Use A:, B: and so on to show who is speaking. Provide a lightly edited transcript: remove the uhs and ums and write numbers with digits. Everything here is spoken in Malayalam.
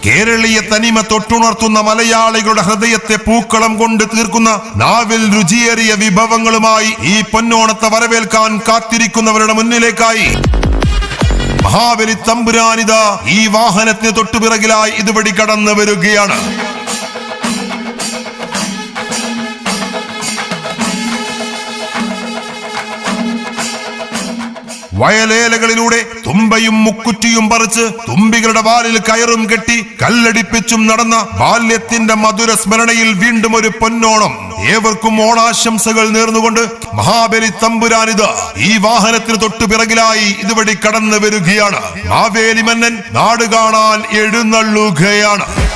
A: കേരളീയ തനിമ തൊട്ടുണർത്തുന്ന മലയാളികളുടെ ഹൃദയത്തെ പൂക്കളം കൊണ്ട് തീർക്കുന്ന നാവിൽ രുചിയേറിയ വിഭവങ്ങളുമായി ഈ പൊന്നോണത്തെ വരവേൽക്കാൻ കാത്തിരിക്കുന്നവരുടെ മുന്നിലേക്കായി മഹാബലി തമ്പുരാനിത ഈ വാഹനത്തിന് തൊട്ടുപിറകിലായി ഇതുവഴി കടന്നു വരികയാണ്. വയലേലകളിലൂടെ തുമ്പയും മുക്കുറ്റിയും പറിച്ച് തുമ്പികളുടെ വാലിൽ കയറും കെട്ടി കല്ലടിപ്പിച്ചും നടന്ന ബാല്യത്തിന്റെ മധുര സ്മരണയിൽ വീണ്ടും ഒരു പൊന്നോണം. ഏവർക്കും ഓണാശംസകൾ നേർന്നുകൊണ്ട് മഹാബലി തമ്പുരാനിത് ഈ വാഹനത്തിന് തൊട്ടുപിറകിലായി ഇതുവഴി കടന്നു വരികയാണ്. മാവേലി മന്നൻ നാട് കാണാൻ എഴുന്നള്ളുകയാണ്.